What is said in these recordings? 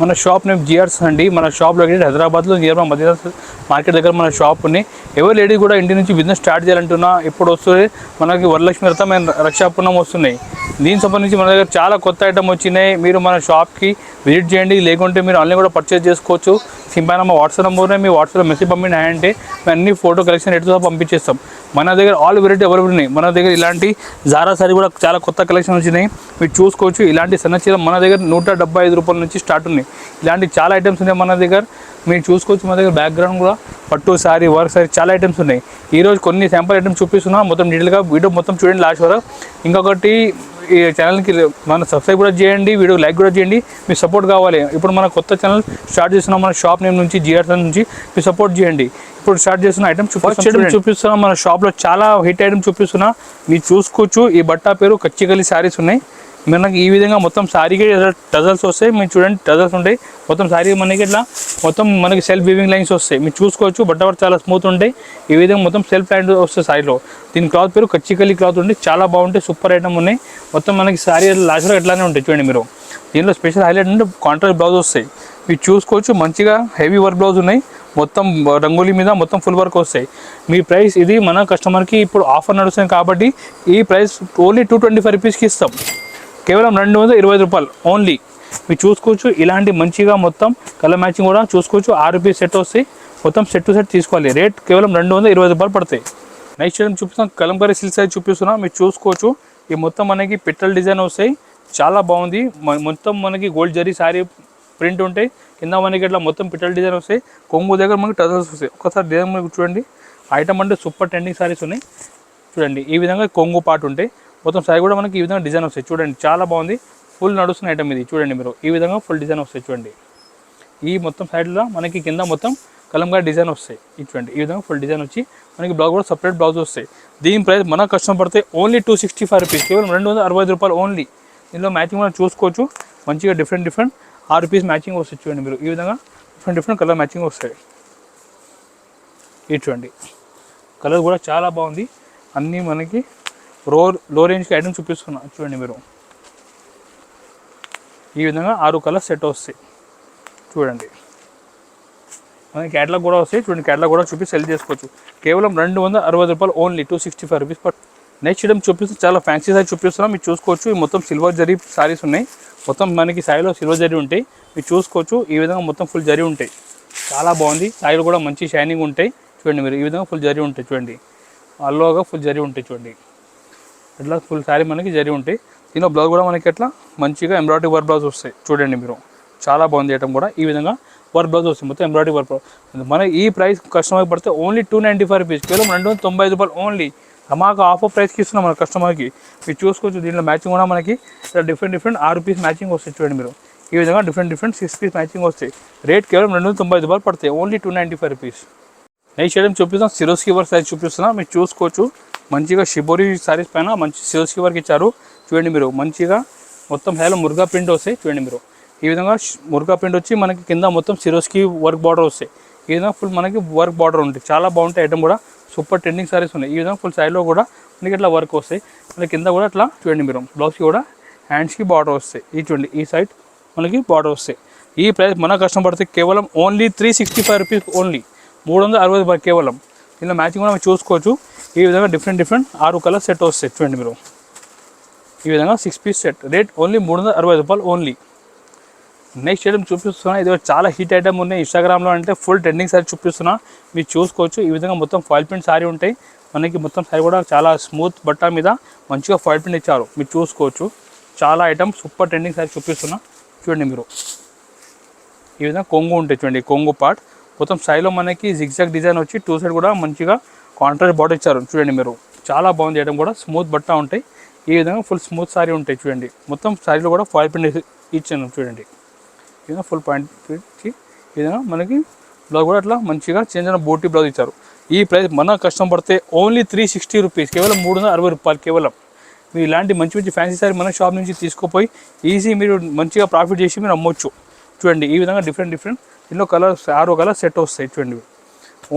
మన shop name జిఆర్స్ అండి. మన షాప్ లొకేటెడ్ హైదరాబాద్లో నియర్ బై మదీనా మార్కెట్ దగ్గర మన షాప్ ఉంది. ఎవరు లేడీ కూడా ఇంటి నుంచి బిజినెస్ స్టార్ట్ చేయాలంటున్నా ఇప్పుడు వస్తుంది మనకి వరలక్ష్మి వ్రతం అండ్ రక్షాపూర్ణం వస్తున్నాయి. దీనికి సంబంధించి మన దగ్గర చాలా కొత్త ఐటమ్ వచ్చినాయి. మీరు మన షాప్కి విజిట్ చేయండి, లేకుంటే మీరు ఆన్లైన్ కూడా పర్చేస్ చేసుకోవచ్చు. సింపుల్ మా వాట్సాప్ నెంబర్నే మీ వాట్సాప్లో మెసేజ్ పంపిణీ అంటే మేము అన్ని ఫోటో కలెక్షన్ రేట్తో పంపించేస్తాం. మన దగ్గర ఆల్ వెరైటీ అవైలబుల్ ఉన్నాయి. మన దగ్గర ఇలాంటి జారా సారీ కూడా చాలా కొత్త కలెక్షన్ వచ్చినాయి, మీరు చూసుకోవచ్చు. ఇలాంటి సన్న చీర మన దగ్గర 175 రూపాయల నుంచి స్టార్ట్ ఉన్నాయి. ఇలాంటి చాలా ఐటమ్స్ ఉన్నాయి మన దగ్గర, మీరు చూసుకోవచ్చు. మన దగ్గర బ్యాక్గ్రౌండ్ కూడా పట్టు సారీ, వర్క్ సారీ చాలా ఐటమ్స్ ఉన్నాయి. ఈరోజు కొన్ని శాంపుల్ ఐటమ్స్ చూపిస్తున్నా, మొత్తం డీటెయిల్గా వీడియో మొత్తం చూడండి లాస్ట్ వరకు. ఇంకొకటి ఈ ఛానల్కి మన సబ్స్క్రైబ్ కూడా చేయండి, వీడియో లైక్ కూడా చేయండి, మీ సపోర్ట్ కావాలి. ఇప్పుడు మన కొత్త ఛానల్ స్టార్ట్ చేస్తున్నాం మన షాప్ నేమ్ నుంచి జిఆర్స్ నుంచి, మీరు సపోర్ట్ చేయండి. ఇప్పుడు స్టార్ట్ చేస్తున్న ఐటమ్ చూపిస్తున్నాం. మన షాప్లో చాలా హిట్ ఐటమ్ చూపిస్తున్నా, మీరు చూసుకోవచ్చు. ఈ బట్టా పేరు కచ్చికలి శారీస్ ఉన్నాయి. మనకి ఈ విధంగా మొత్తం శారీకి టజల్స్ వస్తాయి, మీరు చూడండి టజల్స్ ఉంటాయి మొత్తం శారీ. మనకి ఇట్లా మొత్తం మనకి సెల్ఫ్ వీవింగ్ లైన్స్ వస్తాయి, మీరు చూసుకోవచ్చు. బట్ట వర్క్ చాలా స్మూత్ ఉంటాయి. ఈ విధంగా మొత్తం సెల్ఫ్ లైన్ వస్తాయి శారీలో. దీని క్లాత్ పేరు కచ్చికలి క్లాత్ ఉంటే చాలా బాగుంటాయి, సూపర్ ఐటమ్ ఉన్నాయి. మొత్తం మనకి శారీ లాస్ట్లో ఎట్లానే ఉంటాయి చూడండి మీరు. దీనిలో స్పెషల్ హైలైట్ అంటే కాంట్రాస్ట్ బ్లౌజ్ వస్తాయి, మీరు చూసుకోవచ్చు. మంచిగా హెవీ వర్క్ బ్లౌజ్ ఉన్నాయి, మొత్తం రంగోలీ మీద మొత్తం ఫుల్ వర్క్ వస్తాయి. మీ ప్రైస్ ఇది మన కస్టమర్కి ఇప్పుడు ఆఫర్ నడుస్తుంది కాబట్టి ఈ ప్రైస్ ఓన్లీ 225 రూపీస్కి ఇస్తాం. కేవలం 225 రూపాయలు ఓన్లీ. మీరు చూసుకోవచ్చు. ఇలాంటి మంచిగా మొత్తం కలర్ మ్యాచింగ్ కూడా చూసుకోవచ్చు. 6 రూపీస్ సెట్ వస్తాయి, మొత్తం సెట్ టు సెట్ తీసుకోవాలి. రేట్ కేవలం 220 రూపాయలు పడతాయి. నెక్స్ట్ ఐటమ్ చూపిస్తాం, కలంకారీ సిల్క్ సైజ్ చూపిస్తున్నా, మీరు చూసుకోవచ్చు. ఈ మొత్తం మనకి పిట్టల్ డిజైన్ వస్తాయి, చాలా బాగుంది. మొత్తం మనకి గోల్డ్ జరీ శారీ ప్రింట్ ఉంటాయి, కింద మనకి ఇట్లా మొత్తం పిట్టల్ డిజైన్ వస్తాయి. కొంగు దగ్గర మనకి టజల్స్ వస్తాయి. ఒకసారి డిజైన్ మనకి చూడండి. ఐటమ్ అంటే సూపర్ ట్రెండింగ్ శారీస్ ఉన్నాయి చూడండి. ఈ విధంగా కొంగు పార్ట్ ఉంటాయి, మొత్తం శారీ కూడా మనకి ఈ విధంగా డిజైన్ వస్తాయి చూడండి, చాలా బాగుంది. ఫుల్ నడుస్తున్న ఐటమ్ ఇది చూడండి మీరు. ఈ విధంగా ఫుల్ డిజైన్ వస్తాయి చూడండి. ఈ మొత్తం సైడ్లో మనకి కింద మొత్తం కలంకారీ డిజైన్ వస్తాయి చూడండి. ఈ విధంగా ఫుల్ డిజైన్ వచ్చి మనకి బ్లౌజ్ కూడా సపరేట్ బ్లౌజ్ వస్తాయి. దీని ప్రైస్ మన కస్టమర్ పడితే ఓన్లీ 265 రూపీస్, కేవలం 265 రూపాయలు ఓన్లీ. దీనిలో మ్యాచింగ్ కూడా చూసుకోవచ్చు. మంచిగా డిఫరెంట్ 6 రూపీస్ మ్యాచింగ్ వస్తాయి చూడండి మీరు. ఈ విధంగా డిఫరెంట్ కలర్ మ్యాచింగ్ వస్తాయి. ఇది చూడండి, కలర్ కూడా చాలా బాగుంది. అన్నీ మనకి లో రేంజ్కి ఐటమ్ చూపిస్తున్నా చూడండి మీరు. ఈ విధంగా 6 కలర్ సెట్ వస్తాయి చూడండి. మనకి క్యాటలాగ్ కూడా వస్తాయి చూడండి. క్యాటలాగ్ కూడా చూపి సెల్ చేసుకోవచ్చు. కేవలం 260 రూపాయలు only, 265 rupees per. Next item చూపిస్తే చాలా ఫ్యాన్సీ సారీ చూపిస్తున్నాం, మీరు చూసుకోవచ్చు. ఈ మొత్తం సిల్వర్ జరీ సారీస్ ఉన్నాయి, మొత్తం మనకి సారీలో సిల్వర్ జరీ ఉంటాయి, మీరు చూసుకోవచ్చు. ఈ విధంగా మొత్తం ఫుల్ జరీ ఉంటాయి, చాలా బాగుంది. సారీలు కూడా మంచి షైనింగ్ ఉంటాయి చూడండి మీరు. ఈ విధంగా ఫుల్ జరీ ఉంటాయి చూడండి, అల్లోగా ఫుల్ జరీ ఉంటాయి చూడండి. ఇట్లా ఫుల్ శారీ మనకి జరీ ఉంటాయి. దీనిలో బ్లౌజ్ కూడా మనకి ఎట్లా మంచిగా ఎంబ్రాయిడరీ వర్క్ బ్లౌజ్ వస్తాయి చూడండి మీరు, చాలా బాగుంది ఐటమ్ కూడా. ఈ విధంగా వర్క్ బ్లౌజ్ వస్తుంది, మొత్తం ఎంబ్రాయిడరీ వర్క్. మన ఈ ప్రైస్ కస్టమర్కి పడితే ఓన్లీ 295 రూపీస్, కేవలం 295 రూపాయలు ఓన్లీ. మాకు ఆఫర్ ప్రైస్కి ఇస్తున్నాం మన కస్టమర్కి, మీరు చూసుకోవచ్చు. దీనిలో మ్యాచింగ్ కూడా మనకి డిఫరెంట్ 6 రూపీస్ మ్యాచింగ్ వస్తాయి చూడండి మీరు. ఈ విధంగా డిఫరెంట్ 6 పీస్ మ్యాచింగ్ వస్తాయి. రేట్ కేవలం 295 రూపాయలు పడతాయి, ఓన్లీ 295 రూపీస్. నెక్స్ట్ ఐటమ్ చూపిస్తాం, సిరోస్కి వర్క్ సైజ్ చూపిస్తున్నా, మీరు చూసుకోవచ్చు. మంచిగా షిబోరి శారీస్ పైన మంచి సిరోస్కి వర్క్ ఇచ్చారు చూడండి మీరు. మంచిగా మొత్తం హ్యాలో మురుగా ప్రింట్ వస్తాయి చూడండి మీరు. ఈ విధంగా మురుగా ప్రింట్ వచ్చి మనకి కింద మొత్తం సిరోస్కి వర్క్ బార్డర్ వస్తాయి. ఈ విధంగా ఫుల్ మనకి వర్క్ బార్డర్ ఉంటుంది, చాలా బాగుంటాయి ఐటమ్ కూడా. సూపర్ ట్రెండింగ్ శారీస్ ఉన్నాయి. ఈ విధంగా ఫుల్ సైడ్లో కూడా మనకి ఇట్లా వర్క్ వస్తాయి, మనకి కింద కూడా అట్లా చూడండి మీరు. బ్లౌజ్కి కూడా హ్యాండ్స్కి బార్డర్ వస్తాయి. ఈ చూడండి ఈ సైడ్ మనకి బార్డర్ వస్తాయి. ఈ ప్రైస్ మన కస్టమర్ పడితే కేవలం ఓన్లీ 365 రూపీస్ ఓన్లీ, 360 రూపాయలు కేవలం. దీనిలో మ్యాచింగ్ కూడా మీరు చూసుకోవచ్చు. ఈ విధంగా డిఫరెంట్ 6 కలర్ సెట్ వస్తాయి చూడండి మీరు. ఈ విధంగా 6 పీస్ సెట్, రేట్ ఓన్లీ 360 రూపాయలు ఓన్లీ. నెక్స్ట్ ఐటమ్ చూపిస్తున్నా, ఇది చాలా హిట్ ఐటమ్ ఉన్నాయి ఇన్స్టాగ్రామ్లో, అంటే ఫుల్ ట్రెండింగ్ సారీ చూపిస్తున్నా, మీరు చూసుకోవచ్చు. ఈ విధంగా మొత్తం ఫాయిల్ ప్రింట్ సారీ ఉంటాయి మనకి. మొత్తం సారీ కూడా చాలా స్మూత్ బట్ట మీద మంచిగా ఫాయిల్ ప్రింట్ ఇచ్చారు, మీరు చూసుకోవచ్చు. చాలా ఐటమ్ సూపర్ ట్రెండింగ్ సారీ చూపిస్తున్నా చూడండి మీరు. ఈ విధంగా కొంగు ఉంటాయి చూడండి, కొంగు పార్ట్ మొత్తం సైడ్లో మనకి జిగ్జాగ్ డిజైన్ వచ్చి 2 సైడ్ కూడా మంచిగా కాంట్రాస్ట్ బార్డర్ ఇచ్చారు చూడండి మీరు. చాలా బాగుంది ఐటమ్ కూడా, స్మూత్ బట్ట ఉంటాయి. ఈ విధంగా ఫుల్ స్మూత్ సారీ ఉంటాయి చూడండి. మొత్తం సారీలో కూడా ఫాయిల్ ప్రింట్ ఇచ్చాను చూడండి. ఈ విధంగా ఫుల్ పాయింట్ ఇచ్చి ఈ విధంగా మనకి బ్లౌజ్ కూడా అట్లా మంచిగా చిన్న బోటీ బ్లౌజ్ ఇచ్చారు. ఈ ప్రైస్ మన కస్టమర్ పడితే ఓన్లీ 360 రూపీస్, కేవలం 360 రూపాయలు కేవలం. మీరు ఇలాంటి మంచి ఫ్యాన్సీ సారీ మన షాప్ నుంచి తీసుకుపోయి ఈజీ మీరు మంచిగా ప్రాఫిట్ చేసి మీరు అమ్మొచ్చు చూడండి. ఈ విధంగా డిఫరెంట్ దీనిలో కలర్స్ 6 కలర్ సెట్ వస్తాయి చూడండి.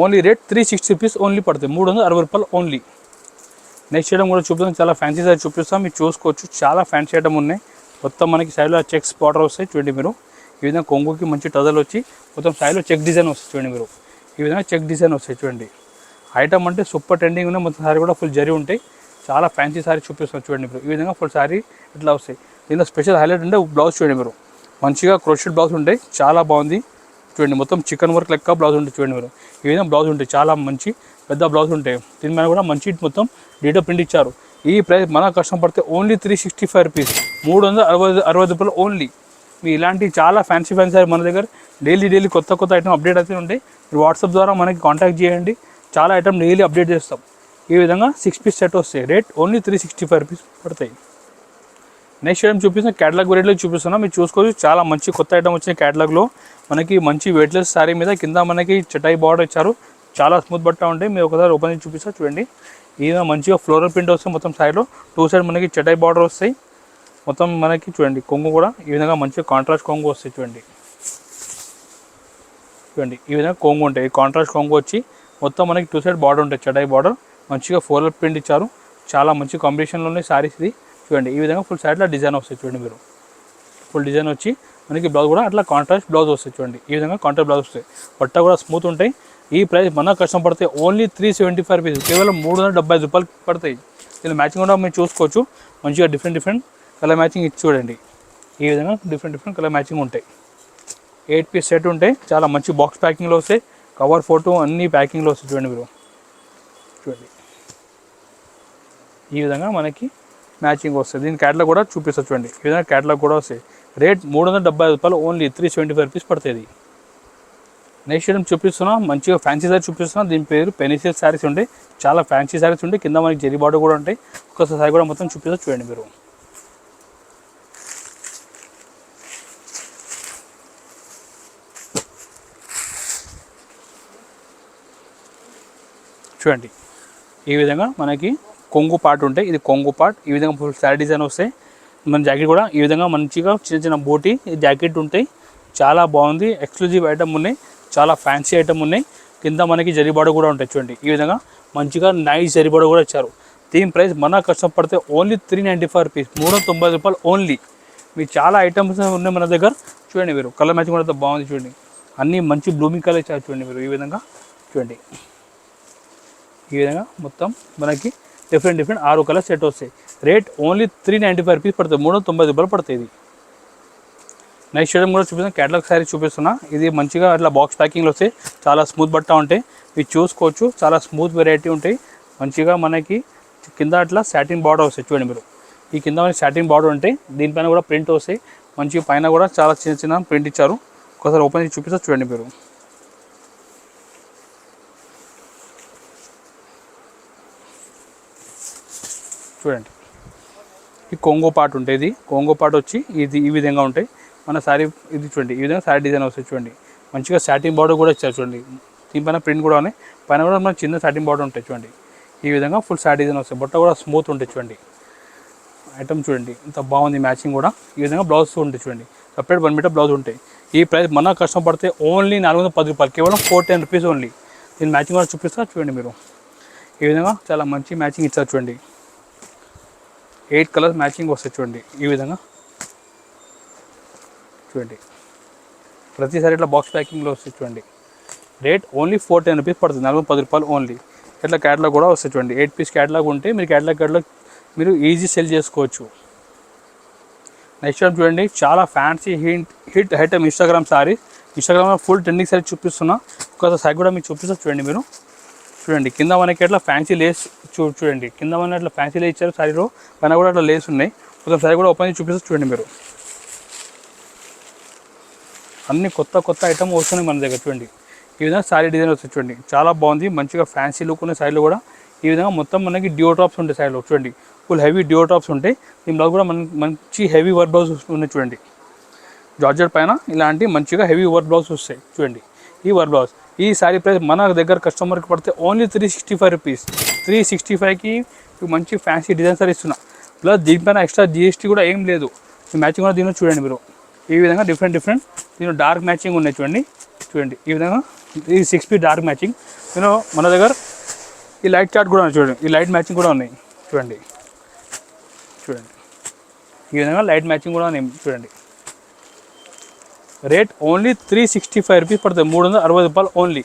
ఓన్లీ రేట్ 360 రూపీస్ ఓన్లీ పడుతుంది, 360 రూపాయలు ఓన్లీ. నెక్స్ట్ ఐటమ్ కూడా చూపిస్తాం, చాలా ఫ్యాన్సీ సారీ చూపిస్తాం, మీరు చూసుకోవచ్చు. చాలా ఫ్యాన్సీ ఐటమ్ ఉన్నాయి, మొత్తం మనకి సైడ్లో చెక్స్ బార్డర్ వస్తాయి చూడండి మీరు. ఈ విధంగా కొంగుకి మంచి టజల్ వచ్చి మొత్తం సారీలో చెక్ డిజైన్ వస్తుంది చూడండి మీరు. ఈ విధంగా చెక్ డిజైన్ వస్తాయి చూడండి. ఐటమ్ అంటే సూపర్ ట్రెండింగ్ ఉన్నాయి. మొత్తం సారీ కూడా ఫుల్ జరీ ఉంటాయి. చాలా ఫ్యాన్సీ సారీ చూపిస్తాను చూడండి మీరు. ఈ విధంగా ఫుల్ సారీ ఇట్లా వస్తాయి. దీనిలో స్పెషల్ హైలైట్ అంటే బ్లౌజ్ చూడండి మీరు. మంచిగా క్రోషెట్ బ్లౌజ్ ఉంటాయి, చాలా బాగుంది చూడండి. మొత్తం చికెన్ వర్క్ లెక్క బ్లౌజ్ ఉంటుంది చూడండి మీరు. ఈ విధంగా బ్లౌజ్ ఉంటాయి, చాలా మంచి పెద్ద బ్లౌజ్ ఉంటాయి. దీని మీద కూడా మంచి మొత్తం డీటెయిల్ ప్రింట్ ఇచ్చారు. ఈ ప్రైస్ మన కష్టం పడితే ఓన్లీ 365 రూపీస్, 360 రూపాయలు ఓన్లీ. మీ ఇలాంటి చాలా ఫ్యాన్సీ మన దగ్గర డైలీ కొత్త ఐటమ్ అప్డేట్ అయితే ఉంటాయి. మీరు వాట్సాప్ ద్వారా మనకి కాంటాక్ట్ చేయండి, చాలా ఐటమ్ డైలీ అప్డేట్ చేస్తాం. ఈ విధంగా 6 పీస్ సెట్ వస్తాయి. రేట్ ఓన్లీ 365 రూపీస్ పడతాయి. నెక్స్ట్ ఐటమ్ చూపిస్తున్నా, క్యాటలాగ్ రేట్లో చూపిస్తున్నా, మీరు చూసుకోవచ్చు. చాలా మంచి కొత్త ఐటమ్ వచ్చిన క్యాటలాగ్లో మనకి మంచి వెయిట్లెస్ శారీ మీద కింద మనకి చటాయి బార్డర్ ఇచ్చారు. చాలా స్మూత్ బట్ట ఉంటాయి. మీరు ఒకసారి ఓపెన్ చేసి చూపిస్తా చూడండి. ఈయన మంచిగా ఫ్లోరల్ ప్రింట్ వస్తుంది మొత్తం సైడ్లో. 2 సైడ్ మనకి చటాయి బార్డర్ వస్తాయి. మొత్తం మనకి చూడండి కొంగు కూడా ఈ విధంగా మంచిగా కాంట్రాస్ట్ కొంగు వస్తాయి చూడండి. ఈ విధంగా కొంగు ఉంటాయి. కాంట్రాస్ట్ కొంగు వచ్చి మొత్తం మనకి 2 సైడ్ బార్డర్ ఉంటాయి, చటాయి బార్డర్. మంచిగా ఫ్లోరల్ ప్రింట్ ఇచ్చారు. చాలా మంచి కాంబినేషన్లో ఉన్నాయి సారీస్ ఇది చూడండి. ఈ విధంగా ఫుల్ సైడ్లో డిజైన్ వస్తాయి చూడండి మీరు. ఫుల్ డిజైన్ వచ్చి మనకి బ్లౌజ్ కూడా అట్లా కాంట్రాస్ట్ బ్లౌజ్ వస్తాయి చూడండి. ఈ విధంగా కాంట్రాస్ట్ బ్లౌజ్ వస్తాయి. బట్ట కూడా స్మూత్ ఉంటాయి. ఈ ప్రైస్ మన కష్టం పడితే ఓన్లీ 375 రూపీస్, కేవలం 375 రూపాయలు పడతాయి. దీని మ్యాచింగ్ కూడా మీరు చూసుకోవచ్చు. మంచిగా డిఫరెంట్ కలర్ మ్యాచింగ్ ఇచ్చి చూడండి. ఈ విధంగా డిఫరెంట్ కలర్ మ్యాచింగ్ ఉంటాయి. 8 పీస్ సెట్ ఉంటాయి. చాలా మంచి బాక్స్ ప్యాకింగ్లో వస్తాయి. కవర్ ఫోటో అన్ని ప్యాకింగ్లో వస్తాయి చూడండి మీరు. చూడండి ఈ విధంగా మనకి మ్యాచింగ్ వస్తుంది. దీని క్యాటలాగ్ కూడా చూపిస్తుంది చూడండి. ఈ విధంగా క్యాటలాగ్ కూడా వస్తాయి. రేట్ 375 రూపాయలు, ఓన్లీ 375 రూపీస్ పడుతుంది. నెక్స్ట్ ఐటమ్ చూపిస్తున్నా, మంచిగా ఫ్యాన్సీ సారీ చూపిస్తున్నా. దీని పేరు పెనిసిల్ శారీస్ ఉంటాయి. చాలా ఫ్యాన్సీ శారీస్ ఉంటాయి. కింద మనకి జరీ బార్డర్ కూడా ఉంటాయి. ఒకసారి సారీ కూడా మొత్తం చూపిస్తా చూడండి మీరు. చూడండి ఈ విధంగా మనకి కొంగు పార్ట్ ఉంటాయి. ఇది కొంగు పార్ట్. ఈ విధంగా ఫుల్ శారీ డిజైన్ వస్తాయి. మన జాకెట్ కూడా ఈ విధంగా మంచిగా చిన్న బోటీ జాకెట్ ఉంటాయి. చాలా బాగుంది. ఎక్స్క్లూజివ్ ఐటమ్ ఉన్నాయి. చాలా ఫ్యాన్సీ ఐటమ్ ఉన్నాయి. కింద మనకి జరీ బార్డర్ కూడా ఉంటాయి చూడండి. ఈ విధంగా మంచిగా నైస్ జరీ బార్డర్ కూడా ఇచ్చారు. దీని ప్రైస్ మన కష్టపడితే ఓన్లీ 395 రూపీస్, 390 రూపాయలు ఓన్లీ. మీకు చాలా ఐటమ్స్ ఉన్నాయి మన దగ్గర చూడండి మీరు. కలర్ మ్యాచింగ్ కూడా బాగుంది చూడండి. అన్నీ మంచి బ్లూమింగ్ కలర్ ఇచ్చారు చూడండి మీరు. ఈ విధంగా చూడండి. ఈ విధంగా మొత్తం మనకి డిఫరెంట్ 6 కలర్ సెట్ వస్తాయి. రేట్ ఓన్లీ 395 రూపీస్ పడుతుంది, 390 రూపాయలు పడుతుంది. ఇది నెక్స్ట్ ఐటమ్ కూడా చూపిస్తున్నా, క్యాటలాగ్ శారీ చూపిస్తున్నా. ఇది మంచిగా అట్లా బాక్స్ ప్యాకింగ్లో వస్తాయి. చాలా స్మూత్ బట్ట ఉంటాయి. మీరు చూసుకోవచ్చు. చాలా స్మూత్ వెరైటీ ఉంటాయి. మంచిగా మనకి కింద అట్లా సాటిన్ బార్డర్ వస్తాయి చూడండి మీరు. ఈ కింద మనకి సాటిన్ బార్డర్ ఉంటాయి. దీనిపైన కూడా ప్రింట్ వస్తాయి. మంచిగా పైన కూడా చాలా చిన్న ప్రింట్ ఇచ్చారు. ఒకసారి ఓపెన్ చేసి చూపిస్తా చూడండి మీరు. చూడండి ఈ కొంగో పార్ట్ ఉంటుంది. కొంగో పార్ట్ వచ్చి ఇది ఈ విధంగా ఉంటాయి. మన శారీ ఇది చూడండి. ఈ విధంగా శారీ డిజైన్ వస్తుంది చూడండి. మంచిగా సాటిన్ బార్డర్ కూడా ఇచ్చారు చూడండి. దీనిపైన ప్రింట్ కూడా ఉన్నాయి. పైన కూడా మన చిన్న సాటిన్ బార్డర్ ఉంటాయి చూడండి. ఈ విధంగా ఫుల్ శారీ డిజైన్ వస్తాయి. బట్ట కూడా స్మూత్ ఉంటాయి చూడండి. ఐటమ్ చూడండి ఇంత బాగుంది. మ్యాచింగ్ కూడా ఈ విధంగా బ్లౌజ్ ఉంటాయి చూడండి. సపరేట్ 1 మీటర్ బ్లౌజ్ ఉంటాయి. ఈ ప్రైస్ మన కష్టం పడితే ఓన్లీ 410 రూపాయలు, కేవలం 410 రూపీస్ ఓన్లీ. దీని మ్యాచింగ్ కూడా చూపిస్తా చూడండి మీరు. ఈ విధంగా చాలా మంచి మ్యాచింగ్ ఇచ్చారు చూడండి. 8 కలర్స్ మ్యాచింగ్ వస్తాయి చూడండి. ఈ విధంగా చూడండి. ప్రతిసారి ఇట్లా బాక్స్ ప్యాకింగ్లో వస్తాయి చూడండి. రేట్ ఓన్లీ 410 రూపీస్ పడుతుంది, 410 రూపాయలు ఓన్లీ. ఇట్లా క్యాటలాగ్ కూడా వస్తాయి చూడండి. 8 పీస్ క్యాటలాగ్ ఉంటే మీరు క్యాటలాగ్ మీరు ఈజీ సెల్ చేసుకోవచ్చు. నెక్స్ట్ టైం చూడండి, చాలా fancy hit item Instagram sorry. ఇన్స్టాగ్రామ్లో ఫుల్ ట్రెండింగ్ సారీ చూపిస్తున్నా. ఒకసారి సారీ కూడా మీకు చూపిస్తా చూడండి మీరు. చూడండి కింద మనకి అట్లా ఫ్యాన్సీ లేస్ చూడండి. కింద మన అట్లా ఫ్యాన్సీ లేస్ ఇచ్చారు సారీలో. పైన కూడా అట్లా లేస్ ఉన్నాయి. కొంచెం సారీ కూడా ఓపెన్ చేసి చూపిస్తా చూడండి మీరు. అన్ని కొత్త ఐటమ్ వస్తున్నాయి మన దగ్గర చూడండి. ఈ విధంగా సారీ డిజైన్ వస్తుంది చూడండి. చాలా బాగుంది. మంచిగా ఫ్యాన్సీ లుక్ ఉన్న సారీలో కూడా ఈ విధంగా మొత్తం మనకి డియో టాప్స్ ఉంటాయి సారీలో చూడండి. ఫుల్ హెవీ డియో టాప్స్ ఉంటాయి. దీని బ్లౌజ్ కూడా మంచి హెవీ వర్క్ బ్లౌజ్ ఉన్నాయి చూడండి. జార్జెట్ పైన ఇలాంటి మంచిగా హెవీ వర్క్ బ్లౌజ్ వస్తాయి చూడండి. ఈ వర్క్ బ్లౌజ్ ఈ సారీ ప్రైస్ మన దగ్గర కస్టమర్కి పడితే ఓన్లీ 365 రూపీస్. 365కి మంచి ఫ్యాన్సీ డిజైన్ సారీ ఇస్తున్నా. ప్లస్ దీనిపైన ఎక్స్ట్రా GST కూడా ఏం లేదు. ఈ మ్యాచింగ్ కూడా దీనిలో చూడండి మీరు. ఈ విధంగా డిఫరెంట్ దీనిలో డార్క్ మ్యాచింగ్ ఉన్నాయి చూడండి. ఈ విధంగా ఈ 6 పీస్ డార్క్ మ్యాచింగ్. దీనిలో మన దగ్గర ఈ లైట్ చార్ట్ కూడా ఉన్నాయి చూడండి. ఈ లైట్ మ్యాచింగ్ కూడా ఉన్నాయి చూడండి. ఈ విధంగా లైట్ మ్యాచింగ్ కూడా ఉన్నాయి చూడండి. రేట్ ఓన్లీ 365 రూపీస్ పడుతుంది, 360 రూపాయలు ఓన్లీ.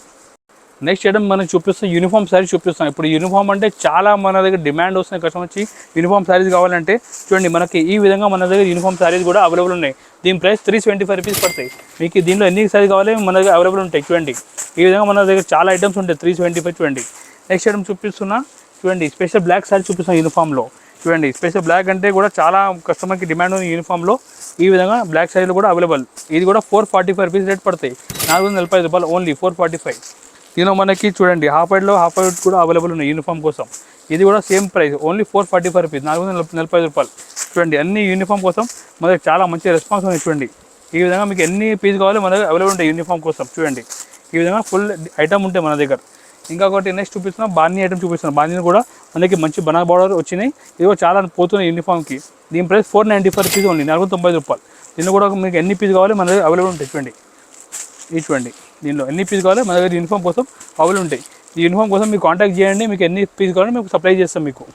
నెక్స్ట్ ఐటమ్ మనం చూపిస్తాం యూనిఫామ్ శారీస్ చూపిస్తాం. ఇప్పుడు యూనిఫామ్ అంటే చాలా మన దగ్గర డిమాండ్ వస్తున్నాయి, కస్టమర్ వచ్చి యూనిఫామ్ శారీస్ కావాలంటే చూడండి మనకి ఈ విధంగా మన దగ్గర యూనిఫామ్ శారీస్ కూడా అవైలబుల్ ఉన్నాయి. దీని ప్రైస్ 375 రూపీస్ పడతాయి. మీకు దీనిలో ఎన్ని శారీస్ కావాలి మన దగ్గర అవైలబుల్ ఉంటాయి. చూడండి ఈ విధంగా మన దగ్గర చాలా ఐటమ్స్ ఉంటాయి 375. చూడండి నెక్స్ట్ ఐటమ్ చూపిస్తున్నా, చూడండి స్పెషల్ బ్లాక్ శారీ చూపిస్తాం యూనిఫామ్లో. చూడండి స్పెషల్ బ్లాక్ అంటే కూడా చాలా కస్టమర్కి డిమాండ్ ఉంది యూనిఫామ్లో. ఈ విధంగా బ్లాక్ శారీలు కూడా అవైలబుల్. ఇది కూడా 445 రూపీస్ రేట్ పడతాయి, 445 రూపాయలు ఓన్లీ 445. దీనిలో మనకి చూడండి హాఫ్ వైట్ కూడా అవైలబుల్ ఉన్నాయి యూనిఫామ్ కోసం. ఇది కూడా సేమ్ ప్రైస్ ఓన్లీ 445 రూపీస్, 445 రూపాయలు. చూడండి అన్ని యూనిఫామ్ కోసం మన దగ్గర చాలా మంచి రెస్పాన్స్ ఉంది. చూడండి ఈ విధంగా మీకు ఎన్ని పీస్ కావాలో మన దగ్గర అవైలబుల్ ఉంటాయి యూనిఫామ్ కోసం. చూడండి ఈ విధంగా ఫుల్ ఐటమ్ ఉంటాయి మన దగ్గర. ఇంకొకటి నెక్స్ట్ చూపిస్తున్నాం బాందీ ఐటమ్ చూపిస్తున్నాం. బాందీని కూడా మనకి మంచి బనా బార్డర్ వచ్చినాయి. ఇది కూడా చాలా పోతున్నాయి యూనిఫామ్కి. దీని ప్రైస్ 495 రూపీస్ ఓన్లీ, 495 రూపాయలు. దీనిలో కూడా మీకు ఎన్ని పీస్ కావాలి మన దగ్గర అవైలబుల్ ఉంటాయి. చూడండి ఈ చూడండి దీనిలో ఎన్ని పీస్ కావాలి మన దగ్గర యూనిఫామ్ కోసం అవైలబుల్ ఉంటాయి. ఈ యూనిఫామ్ కోసం మీకు కాంటాక్ట్ చేయండి, మీకు ఎన్ని పీస్ కావాలో మీకు సప్లై చేస్తాం మీకు.